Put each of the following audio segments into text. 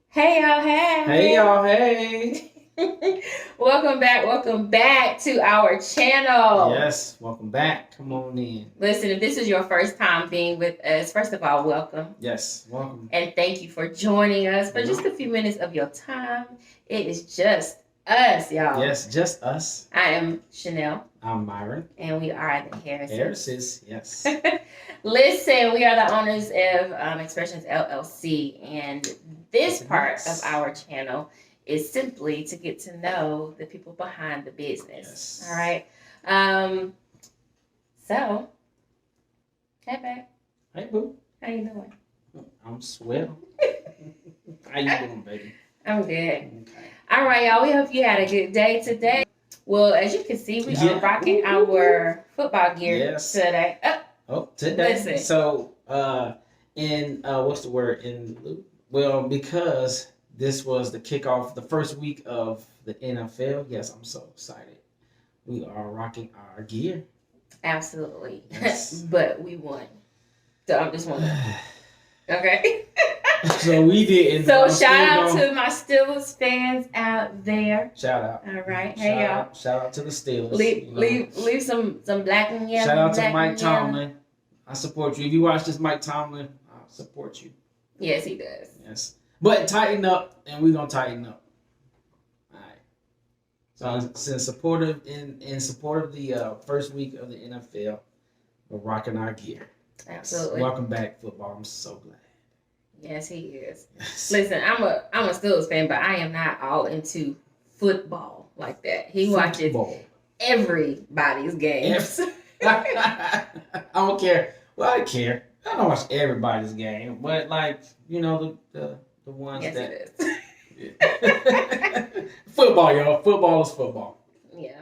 Hey y'all, Hey y'all, hey. welcome back to our channel. Yes, welcome back. Come on in. Listen, if this is your first time being with us, first of all, welcome. Yes, welcome. And thank you for joining us for just a few minutes of your time. It is just us, y'all. Yes, just us. I am Chanel. I'm Myron. And we are the Harrises. Harrises, yes. Listen, we are the owners of Expressions LLC, and this part of our channel is simply to get to know the people behind the business. Yes. All right. So, hey, babe. Hey, boo. How you doing? I'm swell. How you doing, baby? I'm good. Okay. All right, y'all. We hope you had a good day today. Well, as you can see, we are rocking our football gear today. Today. Listen. So, what's the word? Because this was the kickoff, the first week of the NFL. Yes, I'm so excited. We are rocking our gear. Absolutely. Yes. But we won. So I'm just wondering. Okay. So we didn't. So shout out to my Steelers fans out there. Shout out. All right. Hey y'all. Shout out to the Steelers. Leave some black and yellow. Shout out to Mike Tomlin. I support you. If you watch this Mike Tomlin, I support you. Yes, he does. Yes. But tighten up, and we're gonna tighten up. All right. So in support of the first week of the NFL, we're rocking our gear. Absolutely. Welcome back, football. I'm so glad. Yes, he is. Yes. Listen, I'm a Steelers fan, but I am not all into football like that. He watches everybody's games. I don't care. Well, I care. I don't watch everybody's game, but the ones yes, that. It is. Football, y'all. Football is football. Yeah.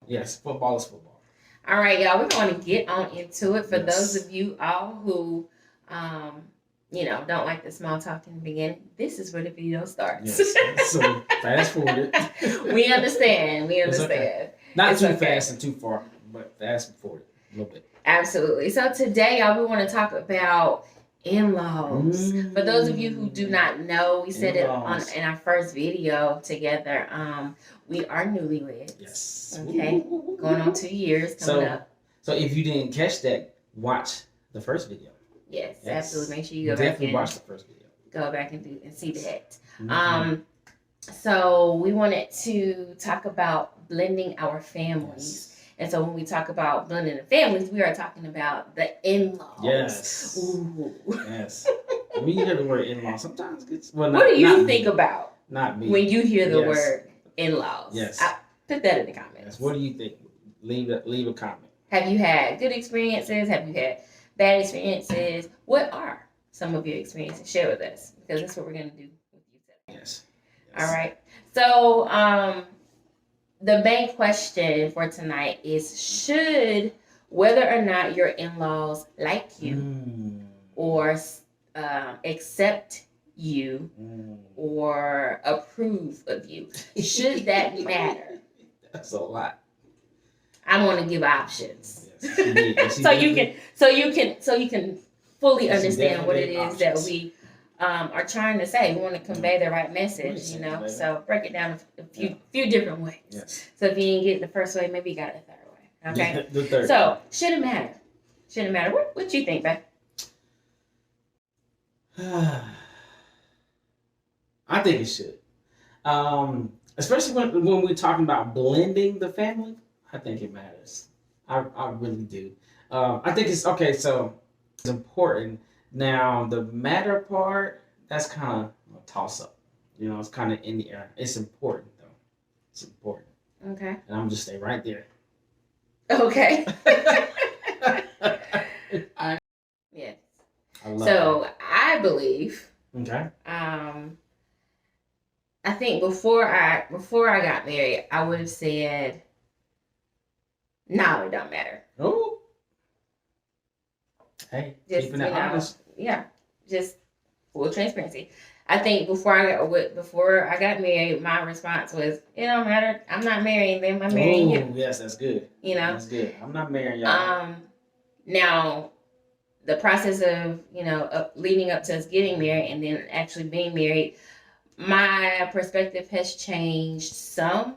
Yes, football is football. All right, y'all. We're going to get on into it. For those of you all who, don't like the small talk in the beginning, this is where the video starts. Yes. So fast forward it. We understand. Okay. Not too fast and too far, but fast forward a little bit. Absolutely. So today, y'all, we want to talk about in-laws. For those of you who do not know, we said it in our first video together. We are newlyweds. Yes. Okay. Going on 2 years coming up. So if you didn't catch that, watch the first video. Yes. Absolutely. Make sure you go back and watch the first video. Go back and see that. So we wanted to talk about blending our families. Yes. And so when we talk about blending the families, we are talking about the in-laws. Yes. Ooh. Yes. When you hear the word in-law, sometimes it gets... Well, what do you think about not me. When you hear the word in-laws? Yes. Put that in the comments. Yes. What do you think? Leave a comment. Have you had good experiences? Have you had bad experiences? What are some of your experiences? Share with us, because that's what we're going to do with you today. Yes. All right. So, the main question for tonight is, should whether or not your in-laws like you or accept you or approve of you, should that matter? That's a lot. I want to give options. Yes. so you can fully understand what it is that we are trying to say. We want to convey the right message, So break it down a few different ways. Yes. So if you didn't get it the first way, maybe you got it the third way. Okay. Yeah, the third. So should it matter? Should it matter? What you think, babe? I think it should. Especially when we're talking about blending the family, I think it matters. I really do. I think it's okay. So it's important. Now the matter part, that's kind of a toss up. It's kind of in the air. It's important though. It's important. Okay. And I'm just stay right there. Okay. So I believe. Okay. I think before I got married, I would have said, "No, it don't matter." Oh. Hey, just, keeping it honest. Yeah, just full transparency. I think before I got married, my response was, "It don't matter. I'm not marrying them. I'm marrying you." Yes, that's good. That's good. I'm not marrying y'all. Now, the process of leading up to us getting married and then actually being married, my perspective has changed some.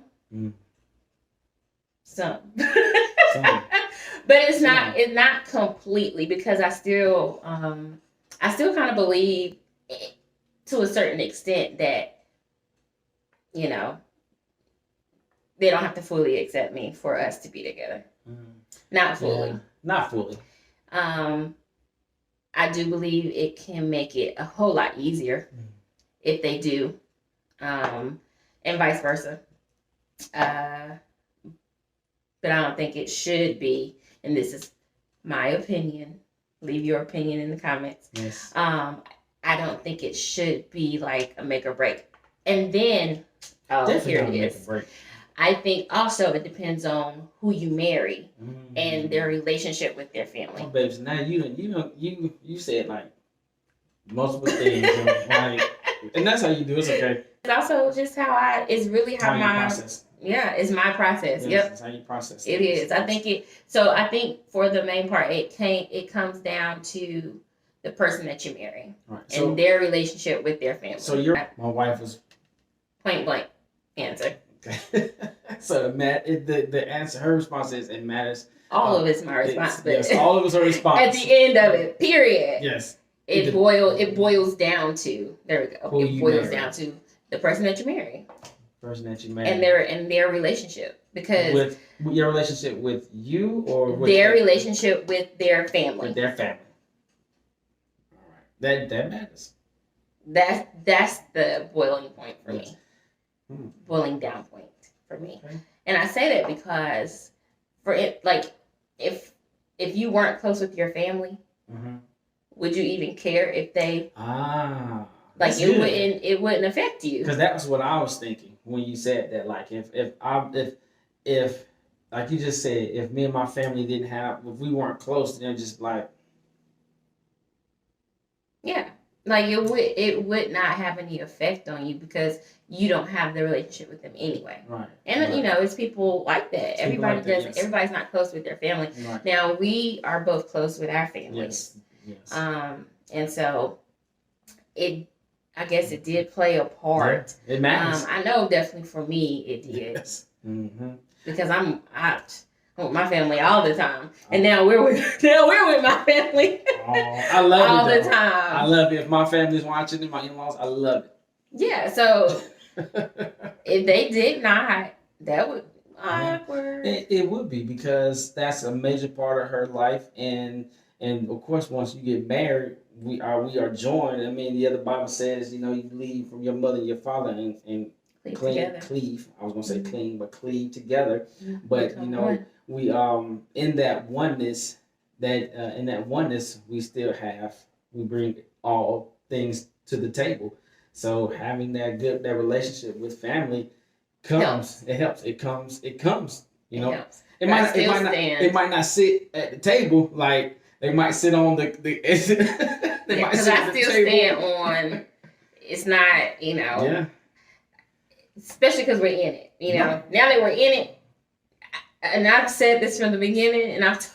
Some. But it's not completely, because I still kind of believe to a certain extent that they don't have to fully accept me for us to be together. Not fully. Yeah, not fully. I do believe it can make it a whole lot easier if they do, and vice versa. But I don't think it should be, and this is my opinion. Leave your opinion in the comments. Yes. I don't think it should be like a make or break. And then, here it is. I think also it depends on who you marry and their relationship with their family. Oh, babes, now you said like multiple things, like, and that's how you do it. It's okay. It's also just it's really how my process. Yeah, it's my process. Yes, yep, that's how you process. It is. I think I think for the main part, it comes down to the person that you marry, right, and their relationship with their family. So my wife was point blank answer. Okay. So the answer, her response is, it matters. All of it's my response. Yes, all of it's her response. At the end of it, period. Yes. It boils down to, there we go. Who it boils down to the person that you marry. Person that you marry. And their relationship. Because with your relationship with you, or with their relationship with their family. With their family. All right. That matters. That's the boiling point for me. Boiling down point for me. Okay. And I say that because if you weren't close with your family, would you even care if they it wouldn't affect you? Because that was what I was thinking when you said that. Like if like you just said, if me and my family if we weren't close, then just like, yeah. Like it would not have any effect on you because you don't have the relationship with them anyway. Right. And it's people like that. Everybody does. Yes. Everybody's not close with their family. Right. Now we are both close with our families. Yes. And so I guess it did play a part. Yeah, it matters. I know definitely for me it did. Yes. Because I'm with my family all the time, and now we're with my family. I love all it the time. I love it. If my family's watching and my in-laws, I love it. Yeah. So if they did not, that would awkward. It would be, because that's a major part of her life, and of course, once you get married, we are joined. I mean, the other Bible says, you leave from your mother and your father and cleave. I was gonna say clean, but cleave together. But we in that oneness, we bring all things to the table. So having that relationship with family helps. It helps. It comes. It helps. It might not sit at the table, like they might sit on the because I still stand on. It's not Yeah. Especially because we're in it, Now that we're in it, and I've said this from the beginning, and I've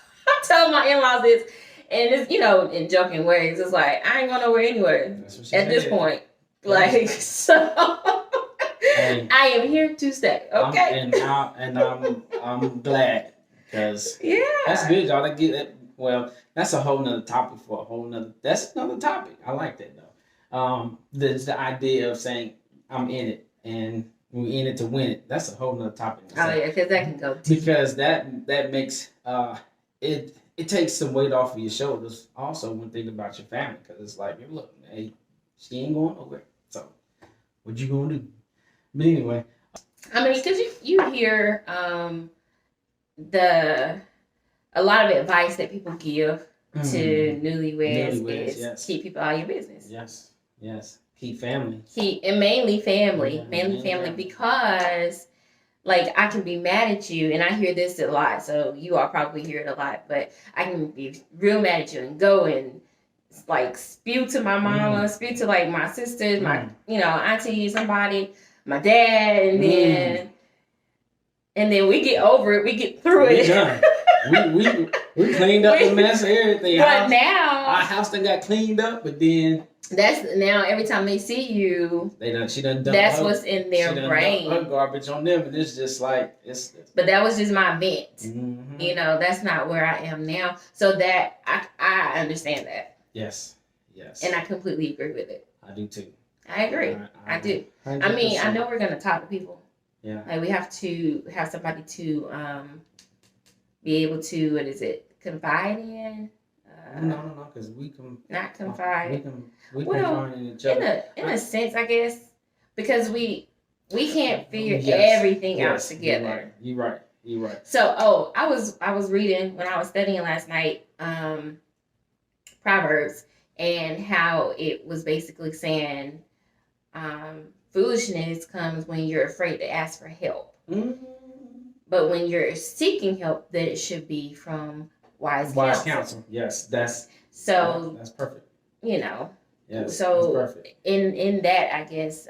told my in-laws this, and it's in joking ways. It's like I ain't going nowhere anywhere at this point. Like so, I am here to stay. Okay, I'm glad, because that's good, y'all. That get that. Well, that's a whole nother topic for a whole nother. That's another topic. I like that though. The idea of saying I'm in it. And we in it to win it. That's a whole nother topic. Oh yeah, because that can go deep. Because that makes it takes some weight off of your shoulders. Also, when thinking about your family, because it's like, look, hey, she ain't going nowhere. So, what you gonna do? But anyway, I mean, because you hear a lot of advice that people give to newlyweds is yes. keep people out of your business. Yes, yes. Keep family. And mainly family, Yeah, mainly family, because like I can be mad at you, and I hear this a lot, so you all probably hear it a lot, but I can be real mad at you and go and like spew to my mama, spew to like my sisters, my auntie, somebody, my dad, and then we get over it, we get through it. Done. we cleaned up the mess, everything. But now our house done got cleaned up, but then that's now every time they see you, she done dumped that's what's in their brain. Her garbage on them, and it's just like it's. But that was just my vent. That's not where I am now. So that I understand that. Yes. And I completely agree with it. I do too. I agree. I do. 100%. I mean, I know we're gonna talk to people. Yeah. Like we have to have somebody to be able to confide in. No, because we can not confide. We confide in each other. In a sense, I guess, because we can't figure everything out together. You're right. So, I was reading when I was studying last night, Proverbs, and how it was basically saying, foolishness comes when you're afraid to ask for help. But when you're seeking help, that it should be from wise counsel. Yes, that's perfect. Yes, so that's perfect. In that, I guess,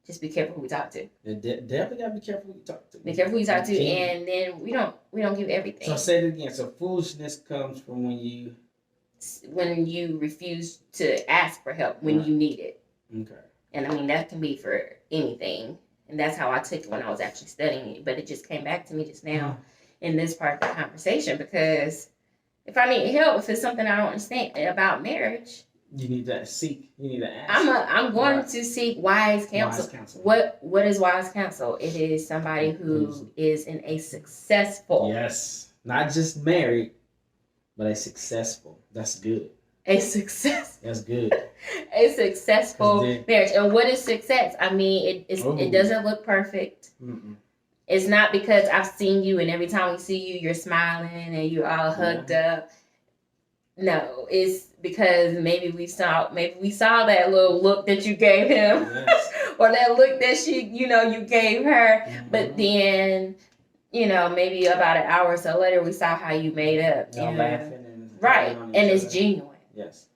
just be careful who we talk to. Definitely gotta be careful who you talk to. Be careful who you talk to, and then we don't give everything. So say it again. So foolishness comes from when you refuse to ask for help when you need it. Okay. And I mean that can be for anything, and that's how I took it when I was actually studying it. But it just came back to me just now in this part of the conversation, because if I need help, if it's something I don't understand about marriage, you need to seek. You need to ask. I'm going to seek wise counsel. What is wise counsel? It is somebody who is in a successful. Yes, not just married, but a successful. That's good. A success. That's good. A successful marriage. And what is success? I mean, it doesn't look perfect. Mm-mm. It's not because I've seen you and every time we see you, you're smiling and you're all hugged up. No, it's because maybe we saw that little look that you gave him, or that look that you gave her. Mm-hmm. But then, maybe about an hour or so later, we saw how you made up. Laughing and it's genuine. Yes.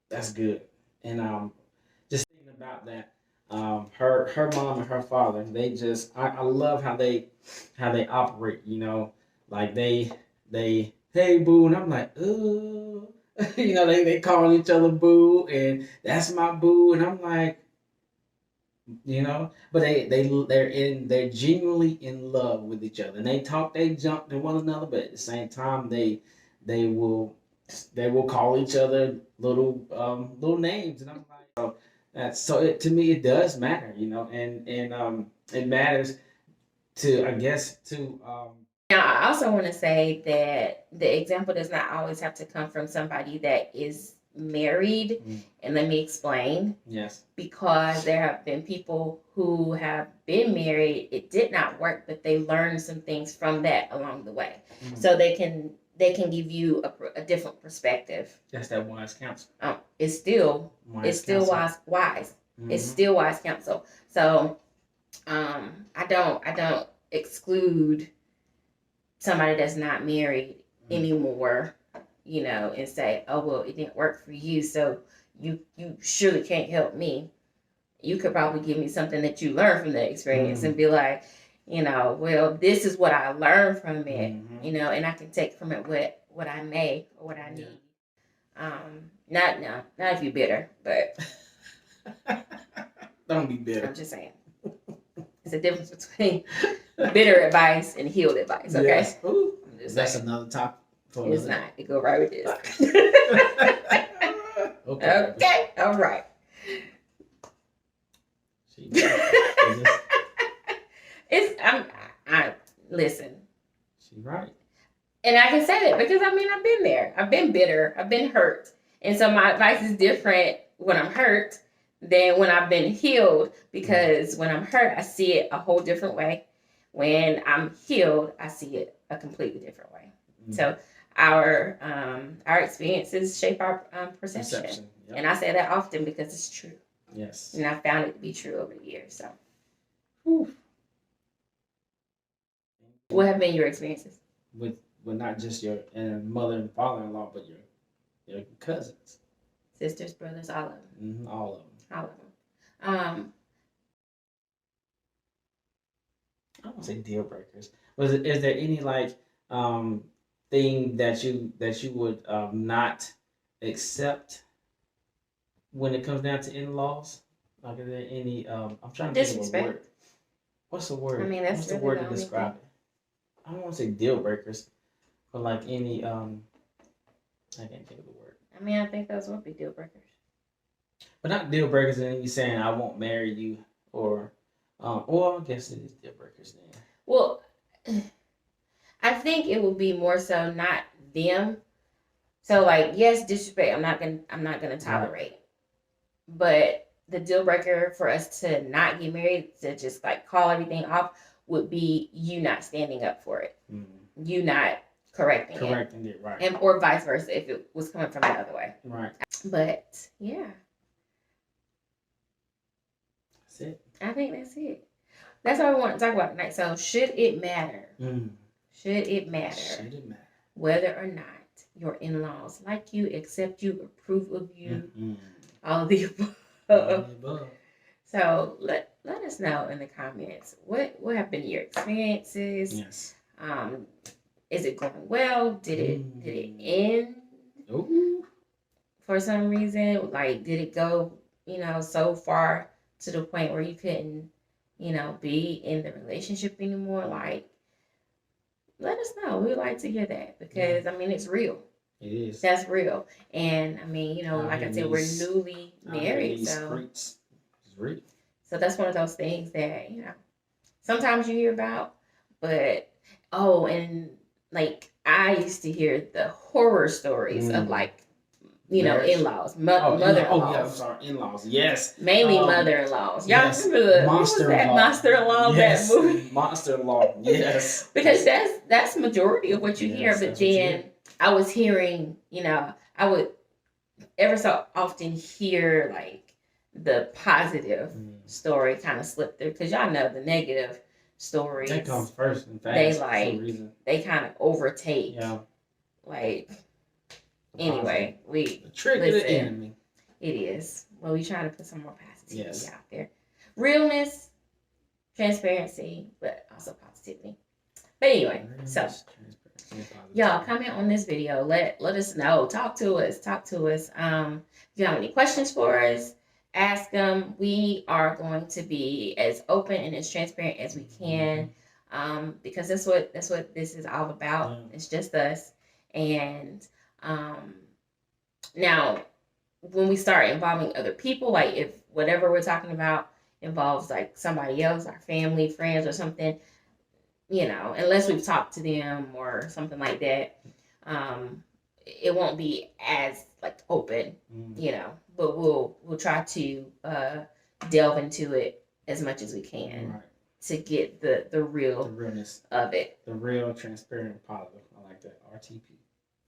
That's good. And just thinking about that, her mom and her father, they just I love how they operate. Like they hey boo, and I'm like, oh, they call each other boo, and that's my boo, and I'm like, but they're genuinely in love with each other, and they jump to one another, but at the same time they will call each other little names, and I'm like, to me it does matter, and it matters to Now, I also want to say that the example does not always have to come from somebody that is married. And let me explain. Yes. Because there have been people who have been married, it did not work, but they learned some things from that along the way. So they can give you a different perspective. That's that wise counsel. It's still wise. It's still wise counsel. So I don't exclude somebody that's not married anymore, and say, oh, well, it didn't work for you, so you surely can't help me. You could probably give me something that you learned from that experience and be like, well, this is what I learned from it, and I can take from it what I may or what I need. Not if you're bitter, but don't be bitter. I'm just saying. It's a difference between bitter advice and healed advice, okay? Yes. Ooh, that's another topic. It's not. It go right with this. Okay. All right. Listen. She's right. And I can say that because I've been there. I've been bitter. I've been hurt. And so my advice is different when I'm hurt than when I've been healed, because when I'm hurt, I see it a whole different way. When I'm healed, I see it a completely different way. So our experiences shape our perception. Yep. And I say that often because it's true. Yes. And I found it to be true over the years. So, what have been your experiences with not just your mother and father-in-law, but your cousins, sisters, brothers, all of them? Mm-hmm, all of them. All of them. I don't say deal breakers. Is there any thing that you would not accept when it comes down to in-laws? Like, is there any? I'm trying to think of a word. What's the word? I mean, that's what's the really word the to only describe thing. it? I don't want to say deal breakers, but like any I can't think of the word. I mean, I think those would be deal breakers. But not deal breakers, and you saying I won't marry you, or I guess it is deal breakers then. Well, I think it would be more so not them. So like, yes, disrespect. I'm not gonna tolerate. But the deal breaker for us to not get married, to just like call everything off, would be you not standing up for it. Mm-hmm. You not correcting it, right, and or vice versa if it was coming from the other way. Right. But yeah, that's it. I think that's it. That's what we want to talk about tonight. So, should it matter? Should it matter whether or not your in-laws like you, accept you, approve of you, all of the above? So let us know in the comments what have been your experiences. Yes. Is it going well? Did it end for some reason? Like, did it go so far to the point where you couldn't be in the relationship anymore? Like, let us know. We would like to hear that because I mean, it's real. It is. That's real. And I mean, like I said, we're newly married, so it's real. So that's one of those things that sometimes you hear about, but and like I used to hear the horror stories of like in-laws, mother-in-laws. Oh yeah, I'm sorry, in-laws. Yes, mainly mother-in-laws. Y'all remember the Monster-in-Law? Yes, that movie? Monster-in-law. Yes, because that's the majority of what you hear. But then I was hearing, I would ever so often hear like the positive story kind of slip through because y'all know the negative stories. That comes first and fast. They kind of overtake. Yeah. Like. Anyway, the trick of the enemy. It is. Well, we try to put some more positivity out there. Realness, transparency, but also positivity. But anyway, so y'all comment on this video. Let us know. Talk to us. If you have any questions for us, ask them. We are going to be as open and as transparent as we can, because that's what this is all about. Yeah. It's just us. And now when we start involving other people, like if whatever we're talking about involves like somebody else, our family, friends or something, unless we've talked to them or something like that, it won't be as like open, but we'll try to delve into it as much as we can to get the realness of it. The real, transparent, positive. I like that. RTP.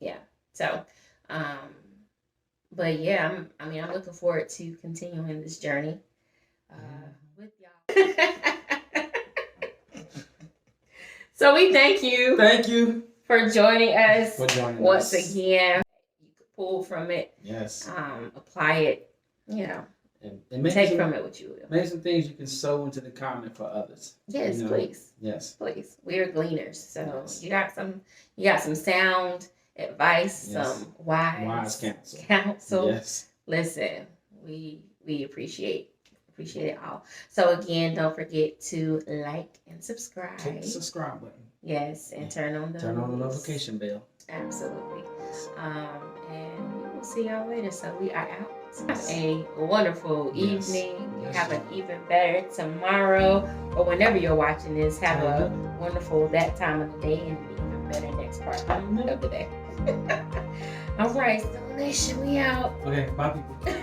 Yeah. So, but yeah, I'm looking forward to continuing this journey with y'all. So we thank you. Thank you for joining us. Once again. You could pull from it. Yes. Apply it. And take from it what you will. Make some things you can sow into the comment for others. Yes, please. Yes, please. We're gleaners, so you got some sound advice, some wise counsel. Yes. Listen, we appreciate it all. So again, don't forget to like and subscribe. Click the subscribe button. Yes, and turn on the notification bell. Absolutely. And we will see y'all later. So we are out. Have a wonderful evening. Have an even better tomorrow, or whenever you're watching this. Have a wonderful that time of the day, and even better next part of the day. All right, so Nation, we out. Okay, bye people.